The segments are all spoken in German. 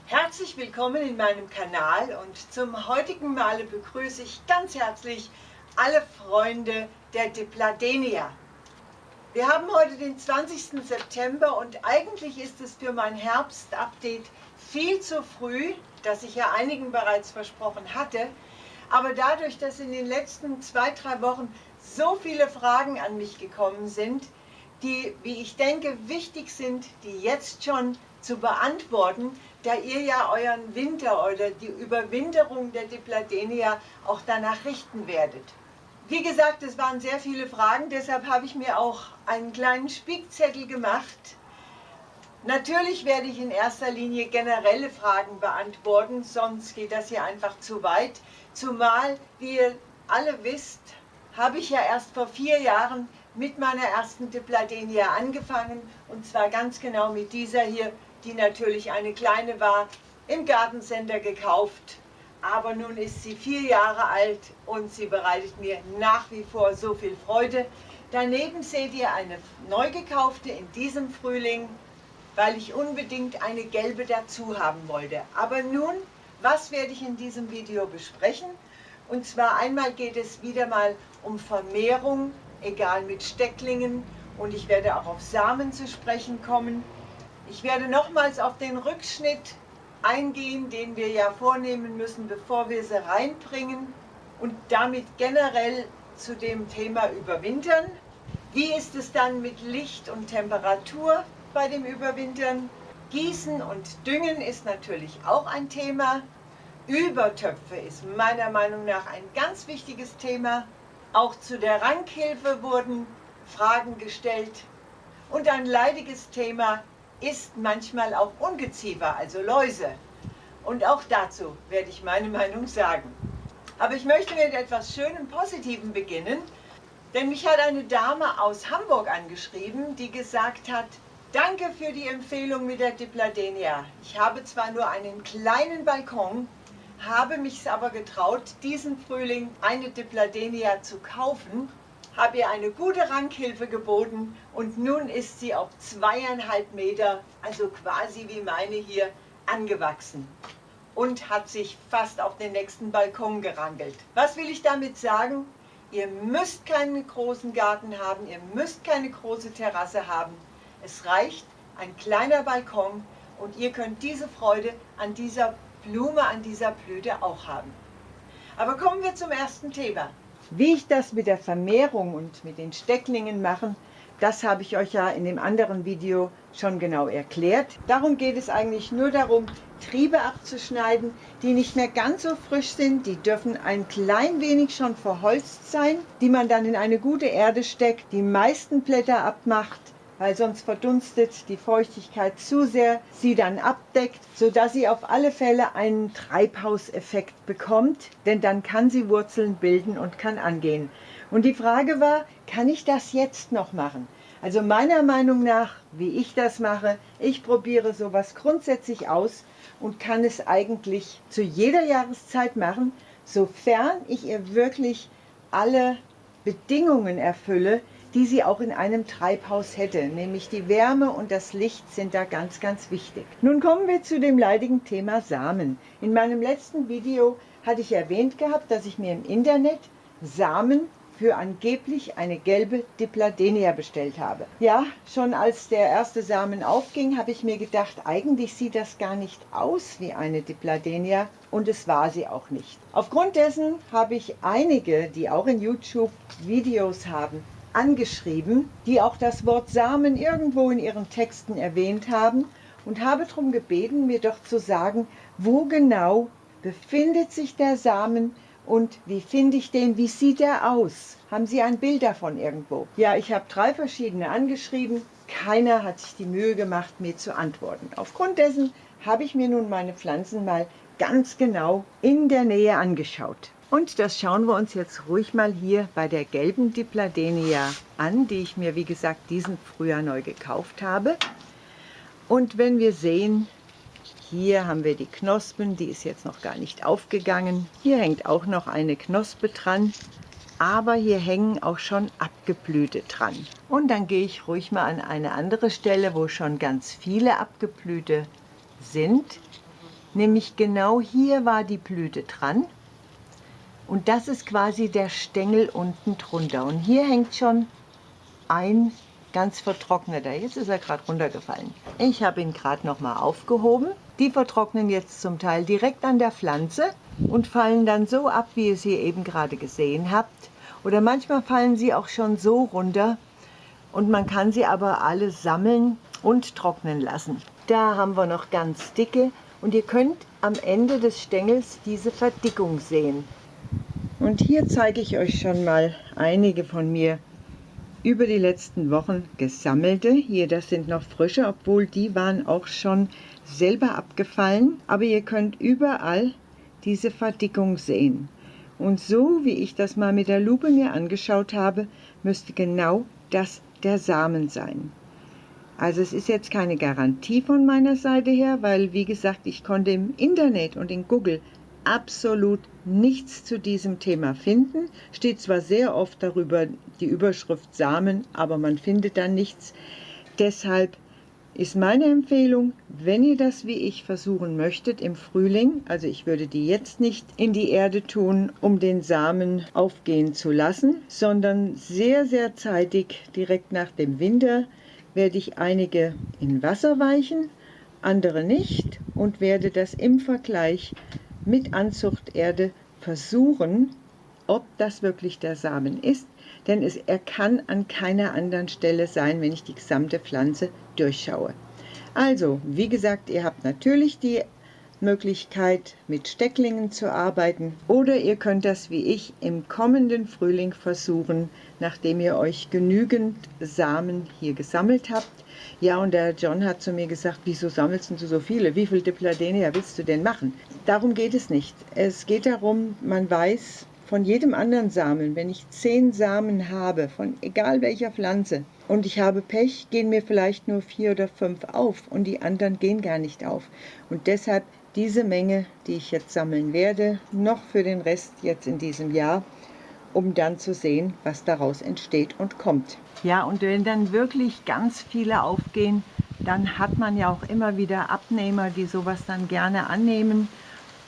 Herzlich willkommen in meinem Kanal und zum heutigen Male begrüße ich ganz herzlich alle Freunde der Dipladenia. Wir haben heute den 20. September und eigentlich ist es für mein Herbst-Update viel zu früh, das ich ja einigen bereits versprochen hatte. Aber dadurch, dass in den letzten 2-3 Wochen so viele Fragen an mich gekommen sind, die, wie ich denke, wichtig sind, die jetzt schon zu beantworten, da ihr ja euren Winter oder die Überwinterung der Dipladenia auch danach richten werdet. Wie gesagt, es waren sehr viele Fragen, deshalb habe ich mir auch einen kleinen Spickzettel gemacht. Natürlich werde ich in erster Linie generelle Fragen beantworten, sonst geht das hier einfach zu weit. Zumal, wie ihr alle wisst, habe ich ja erst vor 4 Jahren mit meiner ersten Dipladenia angefangen, und zwar ganz genau mit dieser hier, die natürlich eine kleine war, im Gartencenter gekauft. Aber nun ist sie 4 Jahre alt und sie bereitet mir nach wie vor so viel Freude. Daneben seht ihr eine neu gekaufte in diesem Frühling, weil ich unbedingt eine gelbe dazu haben wollte. Aber nun, was werde ich in diesem Video besprechen? Und zwar einmal geht es wieder mal um Vermehrung, egal mit Stecklingen, und ich werde auch auf Samen zu sprechen kommen. Ich werde nochmals auf den Rückschnitt eingehen, den wir ja vornehmen müssen, bevor wir sie reinbringen, und damit generell zu dem Thema Überwintern. Wie ist es dann mit Licht und Temperatur bei dem Überwintern? Gießen und Düngen ist natürlich auch ein Thema. Übertöpfe ist meiner Meinung nach ein ganz wichtiges Thema. Auch zu der Rankhilfe wurden Fragen gestellt. Und ein leidiges Thema ist manchmal auch Ungeziefer, also Läuse. Und auch dazu werde ich meine Meinung sagen. Aber ich möchte mit etwas Schönem, Positivem beginnen, denn mich hat eine Dame aus Hamburg angeschrieben, die gesagt hat: Danke für die Empfehlung mit der Dipladenia. Ich habe zwar nur einen kleinen Balkon, habe mich aber getraut, diesen Frühling eine Dipladenia zu kaufen, habe ihr eine gute Rankhilfe geboten und nun ist sie auf 2,5 Meter, also quasi wie meine hier, angewachsen und hat sich fast auf den nächsten Balkon gerangelt. Was will ich damit sagen? Ihr müsst keinen großen Garten haben, ihr müsst keine große Terrasse haben. Es reicht ein kleiner Balkon und ihr könnt diese Freude an dieser Blume, an dieser Blüte auch haben. Aber kommen wir zum ersten Thema. Wie ich das mit der Vermehrung und mit den Stecklingen mache, das habe ich euch ja in dem anderen Video schon genau erklärt. Darum geht es eigentlich nur darum, Triebe abzuschneiden, die nicht mehr ganz so frisch sind. Die dürfen ein klein wenig schon verholzt sein, die man dann in eine gute Erde steckt, die meisten Blätter abmacht, weil sonst verdunstet die Feuchtigkeit zu sehr, sie dann abdeckt, sodass sie auf alle Fälle einen Treibhauseffekt bekommt, denn dann kann sie Wurzeln bilden und kann angehen. Und die Frage war, kann ich das jetzt noch machen? Also meiner Meinung nach, wie ich das mache, ich probiere sowas grundsätzlich aus und kann es eigentlich zu jeder Jahreszeit machen, sofern ich ihr wirklich alle Bedingungen erfülle, die sie auch in einem Treibhaus hätte, nämlich die Wärme und das Licht sind da ganz, ganz wichtig. Nun kommen wir zu dem leidigen Thema Samen. In meinem letzten Video hatte ich erwähnt gehabt, dass ich mir im Internet Samen für angeblich eine gelbe Dipladenia bestellt habe. Ja, schon als der erste Samen aufging, habe ich mir gedacht, eigentlich sieht das gar nicht aus wie eine Dipladenia, und es war sie auch nicht. Aufgrund dessen habe ich einige, die auch in YouTube Videos haben, angeschrieben, die auch das Wort Samen irgendwo in ihren Texten erwähnt haben, und habe darum gebeten, mir doch zu sagen, wo genau befindet sich der Samen und wie finde ich den, wie sieht er aus? Haben Sie ein Bild davon irgendwo? Ja, ich habe 3 verschiedene angeschrieben, keiner hat sich die Mühe gemacht, mir zu antworten. Aufgrund dessen habe ich mir nun meine Pflanzen mal ganz genau in der Nähe angeschaut. Und das schauen wir uns jetzt ruhig mal hier bei der gelben Dipladenia an, die ich mir, wie gesagt, diesen Frühjahr neu gekauft habe. Und wenn wir sehen, hier haben wir die Knospen, die ist jetzt noch gar nicht aufgegangen. Hier hängt auch noch eine Knospe dran, aber hier hängen auch schon Abgeblühte dran. Und dann gehe ich ruhig mal an eine andere Stelle, wo schon ganz viele Abgeblühte sind. Nämlich genau hier war die Blüte dran. Und das ist quasi der Stängel unten drunter. Und hier hängt schon ein ganz vertrockneter. Jetzt ist er gerade runtergefallen. Ich habe ihn gerade noch mal aufgehoben. Die vertrocknen jetzt zum Teil direkt an der Pflanze und fallen dann so ab, wie ihr sie eben gerade gesehen habt. Oder manchmal fallen sie auch schon so runter und man kann sie aber alle sammeln und trocknen lassen. Da haben wir noch ganz dicke und ihr könnt am Ende des Stängels diese Verdickung sehen. Und hier zeige ich euch schon mal einige von mir über die letzten Wochen gesammelte. Hier, das sind noch frische, obwohl die waren auch schon selber abgefallen. Aber ihr könnt überall diese Verdickung sehen. Und so wie ich das mal mit der Lupe mir angeschaut habe, müsste genau das der Samen sein. Also es ist jetzt keine Garantie von meiner Seite her, weil wie gesagt, ich konnte im Internet und in Google absolut nichts zu diesem Thema finden. Steht zwar sehr oft darüber die Überschrift Samen, aber man findet da nichts. Deshalb ist meine Empfehlung, wenn ihr das wie ich versuchen möchtet im Frühling, also ich würde die jetzt nicht in die Erde tun, um den Samen aufgehen zu lassen, sondern sehr, sehr zeitig, direkt nach dem Winter, werde ich einige in Wasser weichen, andere nicht und werde das im Vergleich mit Anzuchterde versuchen, ob das wirklich der Samen ist, denn er kann an keiner anderen Stelle sein, wenn ich die gesamte Pflanze durchschaue. Also, wie gesagt, ihr habt natürlich die Möglichkeit, mit Stecklingen zu arbeiten oder ihr könnt das wie ich im kommenden Frühling versuchen, nachdem ihr euch genügend Samen hier gesammelt habt. Ja, und der John hat zu mir gesagt, wieso sammelst du so viele? Wie viel Dipladenia willst du denn machen? Darum geht es nicht. Es geht darum, man weiß von jedem anderen Samen, wenn ich 10 Samen habe, von egal welcher Pflanze, und ich habe Pech, gehen mir vielleicht nur 4 oder 5 auf und die anderen gehen gar nicht auf. Und deshalb diese Menge, die ich jetzt sammeln werde, noch für den Rest jetzt in diesem Jahr, um dann zu sehen, was daraus entsteht und kommt. Ja, und wenn dann wirklich ganz viele aufgehen, dann hat man ja auch immer wieder Abnehmer, die sowas dann gerne annehmen.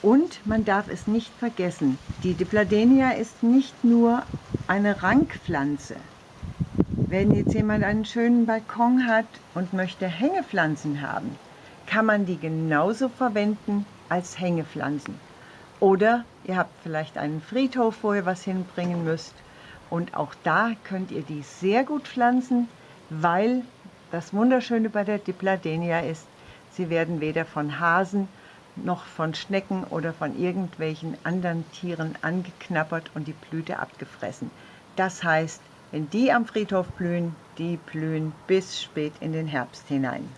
Und man darf es nicht vergessen, die Dipladenia ist nicht nur eine Rankpflanze. Wenn jetzt jemand einen schönen Balkon hat und möchte Hängepflanzen haben, kann man die genauso verwenden als Hängepflanzen. Oder ihr habt vielleicht einen Friedhof, wo ihr was hinbringen müsst. Und auch da könnt ihr die sehr gut pflanzen, weil das Wunderschöne bei der Dipladenia ist, sie werden weder von Hasen noch von Schnecken oder von irgendwelchen anderen Tieren angeknabbert und die Blüte abgefressen. Das heißt, wenn die am Friedhof blühen, die blühen bis spät in den Herbst hinein.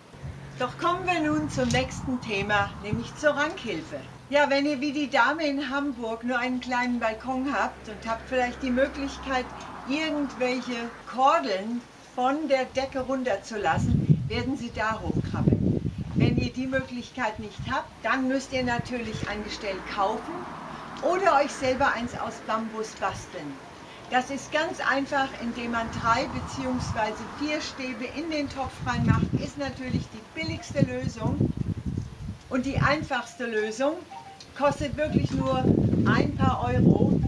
Doch kommen wir nun zum nächsten Thema, nämlich zur Rankhilfe. Ja, wenn ihr wie die Dame in Hamburg nur einen kleinen Balkon habt und habt vielleicht die Möglichkeit, irgendwelche Kordeln von der Decke runterzulassen, werden sie da hochkrabbeln. Wenn ihr die Möglichkeit nicht habt, dann müsst ihr natürlich ein Gestell kaufen oder euch selber eins aus Bambus basteln. Das ist ganz einfach, indem man 3 bzw. 4 Stäbe in den Topf reinmacht, ist natürlich die billigste Lösung und die einfachste Lösung, kostet wirklich nur ein paar Euro,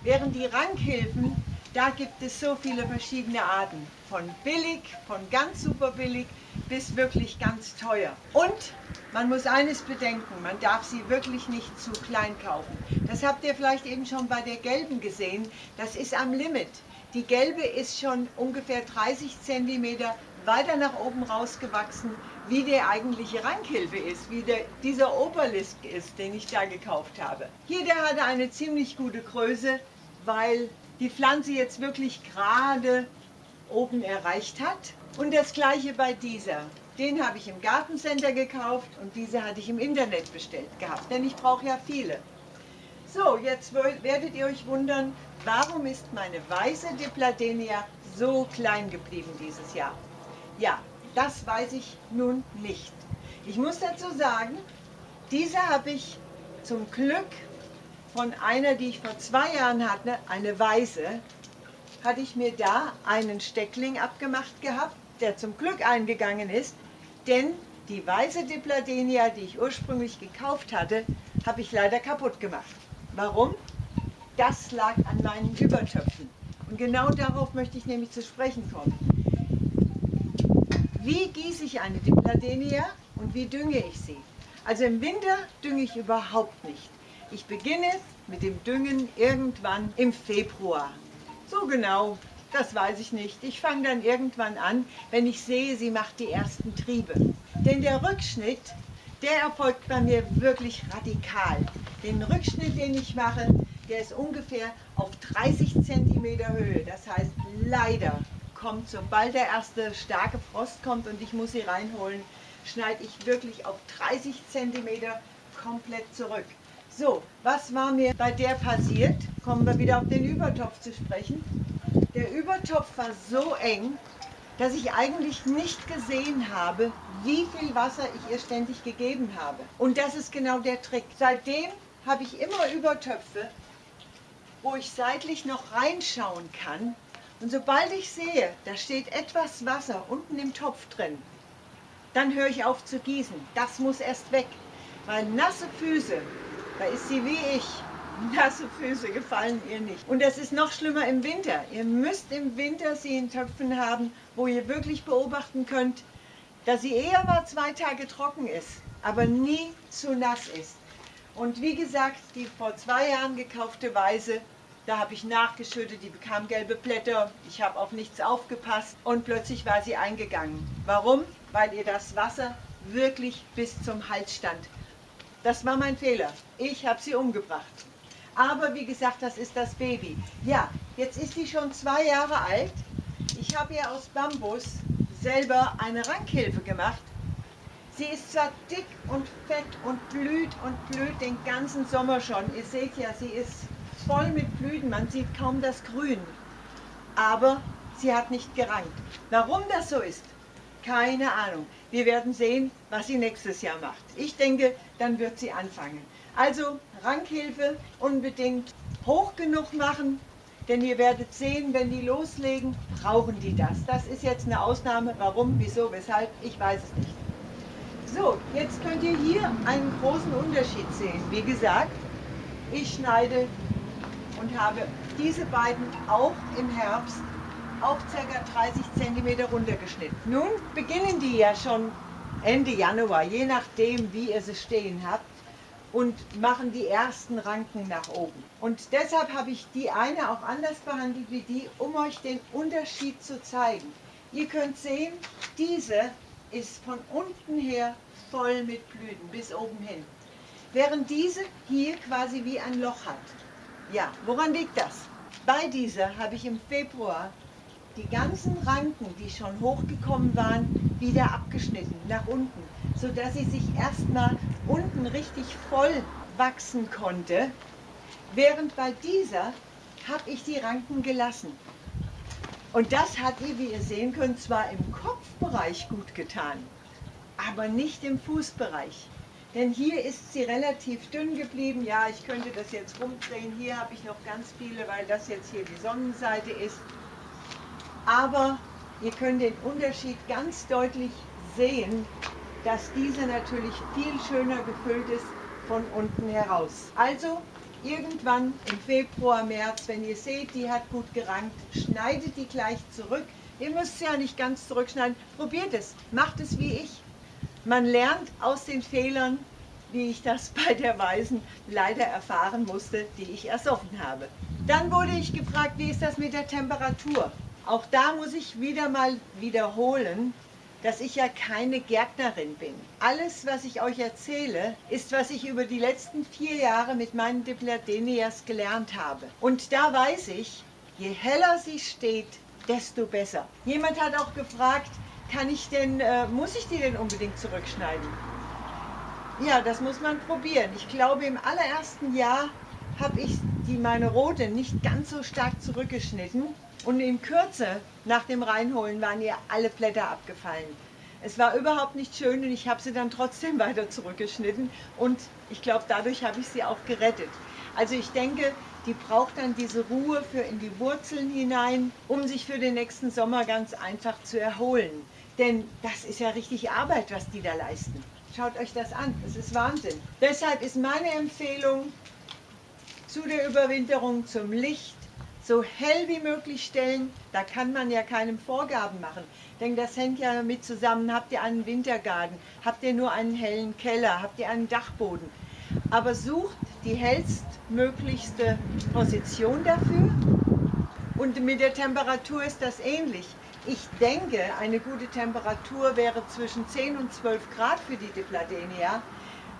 während die Rankhilfen, da gibt es so viele verschiedene Arten, von billig, von ganz super billig bis wirklich ganz teuer. Und man muss eines bedenken, man darf sie wirklich nicht zu klein kaufen. Das habt ihr vielleicht eben schon bei der gelben gesehen, das ist am Limit. Die gelbe ist schon ungefähr 30 cm weiter nach oben rausgewachsen, wie der eigentliche Rankhilfe ist, wie dieser Oberlisk ist, den ich da gekauft habe. Hier, der hatte eine ziemlich gute Größe, weil die Pflanze jetzt wirklich gerade oben erreicht hat. Und das gleiche bei dieser. Den habe ich im Gartencenter gekauft und diese hatte ich im Internet bestellt gehabt, denn ich brauche ja viele. So, jetzt werdet ihr euch wundern, warum ist meine weiße Dipladenia so klein geblieben dieses Jahr? Ja, das weiß ich nun nicht. Ich muss dazu sagen, diese habe ich zum Glück von einer, die ich vor 2 Jahren hatte, eine weiße, hatte ich mir da einen Steckling abgemacht gehabt, der zum Glück eingegangen ist, denn Die weiße Dipladenia, die ich ursprünglich gekauft hatte, habe ich leider kaputt gemacht. Warum? Das lag an meinen Übertöpfen. Und genau darauf möchte ich nämlich zu sprechen kommen. Wie gieße ich eine Dipladenia und wie dünge ich sie? Also im Winter dünge ich überhaupt nicht. Ich beginne mit dem Düngen irgendwann im Februar. So genau, das weiß ich nicht. Ich fange dann irgendwann an, wenn ich sehe, sie macht die ersten Triebe. Denn der Rückschnitt, der erfolgt bei mir wirklich radikal. Den Rückschnitt, den ich mache, der ist ungefähr auf 30 cm Höhe. Das heißt, leider kommt, sobald der erste starke Frost kommt und ich muss sie reinholen, schneide ich wirklich auf 30 cm komplett zurück. So, was war mir bei der passiert? Kommen wir wieder auf den Übertopf zu sprechen. Der Übertopf war so eng, dass ich eigentlich nicht gesehen habe, wie viel Wasser ich ihr ständig gegeben habe. Und das ist genau der Trick. Seitdem habe ich immer Übertöpfe, wo ich seitlich noch reinschauen kann. Und sobald ich sehe, da steht etwas Wasser unten im Topf drin, dann höre ich auf zu gießen. Das muss erst weg, weil nasse Füße, da ist sie wie ich, nasse Füße gefallen ihr nicht. Und das ist noch schlimmer im Winter. Ihr müsst im Winter sie in Töpfen haben, wo ihr wirklich beobachten könnt, dass sie eher mal 2 Tage trocken ist, aber nie zu nass ist. Und wie gesagt, die vor 2 Jahren gekaufte Weiße, da habe ich nachgeschüttet, die bekam gelbe Blätter, ich habe auf nichts aufgepasst und plötzlich war sie eingegangen. Warum? Weil ihr das Wasser wirklich bis zum Hals stand. Das war mein Fehler. Ich habe sie umgebracht. Aber wie gesagt, das ist das Baby. Ja, jetzt ist sie schon 2 Jahre alt. Ich habe ihr aus Bambus selber eine Rankhilfe gemacht. Sie ist zwar dick und fett und blüht den ganzen Sommer schon. Ihr seht ja, sie ist voll mit Blüten, man sieht kaum das Grün. Aber sie hat nicht gerankt. Warum das so ist, keine Ahnung. Wir werden sehen, was sie nächstes Jahr macht. Ich denke, dann wird sie anfangen. Also Rankhilfe unbedingt hoch genug machen, denn ihr werdet sehen, wenn die loslegen, brauchen die das. Das ist jetzt eine Ausnahme. Warum, wieso, weshalb, ich weiß es nicht. So, jetzt könnt ihr hier einen großen Unterschied sehen. Wie gesagt, ich schneide und habe diese beiden auch im Herbst auf ca. 30 cm runtergeschnitten. Nun beginnen die ja schon Ende Januar, je nachdem wie ihr sie stehen habt, und machen die ersten Ranken nach oben. Und deshalb habe ich die eine auch anders behandelt wie die, um euch den Unterschied zu zeigen. Ihr könnt sehen, diese ist von unten her voll mit Blüten bis oben hin, während diese hier quasi wie ein Loch hat. Ja, woran liegt das? Bei dieser habe ich im Februar die ganzen Ranken, die schon hochgekommen waren, wieder abgeschnitten nach unten, sodass sie sich erstmal unten richtig voll wachsen konnte, während bei dieser habe ich die Ranken gelassen. Und das hat ihr, wie ihr sehen könnt, zwar im Kopfbereich gut getan, aber nicht im Fußbereich. Denn hier ist sie relativ dünn geblieben. Ja, ich könnte das jetzt rumdrehen. Hier habe ich noch ganz viele, weil das jetzt hier die Sonnenseite ist. Aber ihr könnt den Unterschied ganz deutlich sehen, dass diese natürlich viel schöner gefüllt ist von unten heraus. Also irgendwann im Februar, März, wenn ihr seht, die hat gut gerankt, schneidet die gleich zurück. Ihr müsst sie ja nicht ganz zurückschneiden. Probiert es, macht es wie ich. Man lernt aus den Fehlern, wie ich das bei der Weißen leider erfahren musste, die ich ersoffen habe. Dann wurde ich gefragt, wie ist das mit der Temperatur? Auch da muss ich wieder mal wiederholen, dass ich ja keine Gärtnerin bin. Alles, was ich euch erzähle, ist, was ich über die letzten 4 Jahre mit meinen Dipladenias gelernt habe. Und da weiß ich, je heller sie steht, desto besser. Jemand hat auch gefragt, muss ich die denn unbedingt zurückschneiden? Ja, das muss man probieren. Ich glaube, im allerersten Jahr habe ich meine rote nicht ganz so stark zurückgeschnitten. Und in Kürze nach dem Reinholen waren ihr alle Blätter abgefallen. Es war überhaupt nicht schön und ich habe sie dann trotzdem weiter zurückgeschnitten. Und ich glaube, dadurch habe ich sie auch gerettet. Also ich denke, die braucht dann diese Ruhe für in die Wurzeln hinein, um sich für den nächsten Sommer ganz einfach zu erholen. Denn das ist ja richtig Arbeit, was die da leisten. Schaut euch das an, das ist Wahnsinn. Deshalb ist meine Empfehlung zu der Überwinterung zum Licht, so hell wie möglich stellen. Da kann man ja keine Vorgaben machen, denn das hängt ja damit zusammen. Habt ihr einen Wintergarten, habt ihr nur einen hellen Keller, habt ihr einen Dachboden. Aber sucht die hellstmöglichste Position dafür. Und mit der Temperatur ist das ähnlich. Ich denke, eine gute Temperatur wäre zwischen 10 und 12 Grad für die Dipladenia.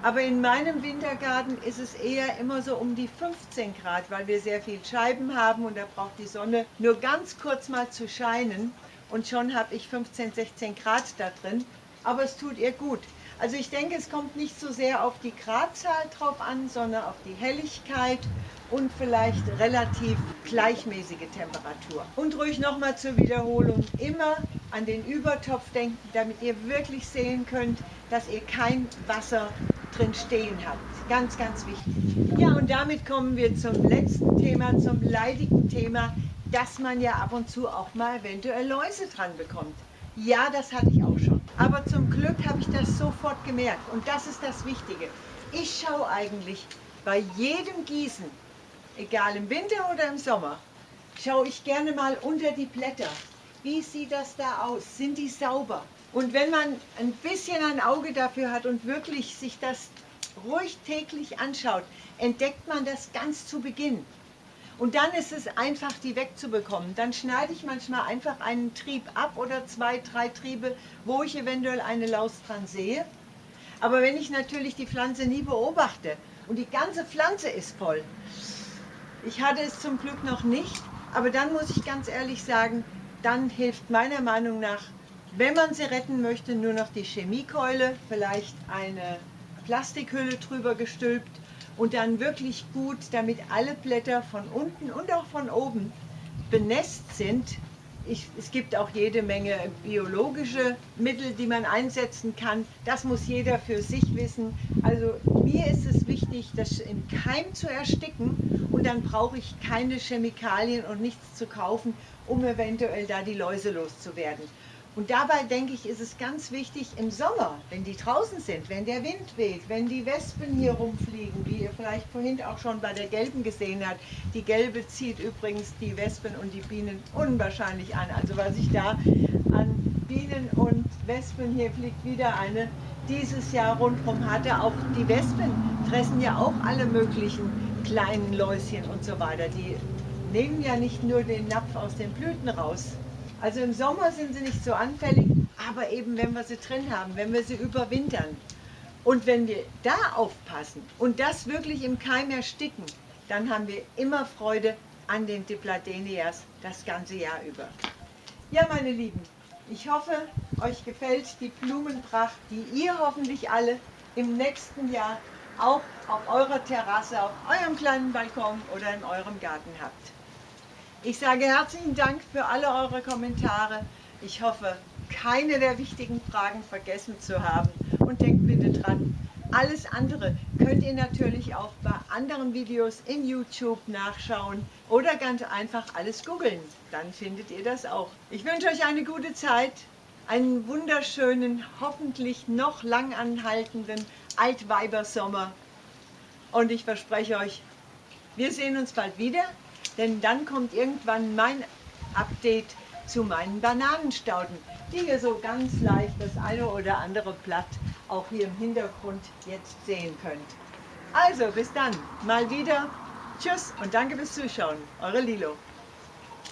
Aber in meinem Wintergarten ist es eher immer so um die 15 Grad, weil wir sehr viel Scheiben haben und da braucht die Sonne nur ganz kurz mal zu scheinen. Und schon habe ich 15, 16 Grad da drin. Aber es tut ihr gut. Also ich denke, es kommt nicht so sehr auf die Gradzahl drauf an, sondern auf die Helligkeit und vielleicht relativ gleichmäßige Temperatur. Und ruhig nochmal zur Wiederholung, immer an den Übertopf denken, damit ihr wirklich sehen könnt, dass ihr kein Wasser drin stehen habt. Ganz, ganz wichtig. Ja, und damit kommen wir zum letzten Thema, zum leidigen Thema, dass man ja ab und zu auch mal eventuell Läuse dran bekommt. Ja, das hatte ich auch schon. Aber zum Glück habe ich das sofort gemerkt. Und das ist das Wichtige. Ich schaue eigentlich bei jedem Gießen, egal im Winter oder im Sommer, schaue ich gerne mal unter die Blätter. Wie sieht das da aus? Sind die sauber? Und wenn man ein bisschen ein Auge dafür hat und wirklich sich das ruhig täglich anschaut, entdeckt man das ganz zu Beginn. Und dann ist es einfach, die wegzubekommen. Dann schneide ich manchmal einfach einen Trieb ab oder 2, 3 Triebe, wo ich eventuell eine Laus dran sehe. Aber wenn ich natürlich die Pflanze nie beobachte und die ganze Pflanze ist voll, ich hatte es zum Glück noch nicht, aber dann muss ich ganz ehrlich sagen, dann hilft meiner Meinung nach, wenn man sie retten möchte, nur noch die Chemiekeule, vielleicht eine Plastikhülle drüber gestülpt und dann wirklich gut, damit alle Blätter von unten und auch von oben benässt sind. Es gibt auch jede Menge biologische Mittel, die man einsetzen kann. Das muss jeder für sich wissen. Also mir ist es wichtig, das im Keim zu ersticken und dann brauche ich keine Chemikalien und nichts zu kaufen, um eventuell da die Läuse loszuwerden. Und dabei denke ich, ist es ganz wichtig im Sommer, wenn die draußen sind, wenn der Wind weht, wenn die Wespen hier rumfliegen, wie ihr vielleicht vorhin auch schon bei der gelben gesehen habt. Die gelbe zieht übrigens die Wespen und die Bienen unwahrscheinlich an. Also was ich da an Bienen und Wespen, hier fliegt wieder eine, dieses Jahr rundherum hatte. Auch die Wespen fressen ja auch alle möglichen kleinen Läuschen und so weiter. Die nehmen ja nicht nur den Napf aus den Blüten raus. Also im Sommer sind sie nicht so anfällig, aber eben wenn wir sie drin haben, wenn wir sie überwintern und wenn wir da aufpassen und das wirklich im Keim ersticken, dann haben wir immer Freude an den Dipladenias das ganze Jahr über. Ja, meine Lieben, ich hoffe, euch gefällt die Blumenpracht, die ihr hoffentlich alle im nächsten Jahr auch auf eurer Terrasse, auf eurem kleinen Balkon oder in eurem Garten habt. Ich sage herzlichen Dank für alle eure Kommentare. Ich hoffe, keine der wichtigen Fragen vergessen zu haben. Und denkt bitte dran, alles andere könnt ihr natürlich auch bei anderen Videos in YouTube nachschauen oder ganz einfach alles googeln. Dann findet ihr das auch. Ich wünsche euch eine gute Zeit, einen wunderschönen, hoffentlich noch lang anhaltenden Altweibersommer. Und ich verspreche euch, wir sehen uns bald wieder. Denn dann kommt irgendwann mein Update zu meinen Bananenstauden, die ihr so ganz leicht das eine oder andere Blatt auch hier im Hintergrund jetzt sehen könnt. Also bis dann, mal wieder. Tschüss und danke fürs Zuschauen. Eure Lilo.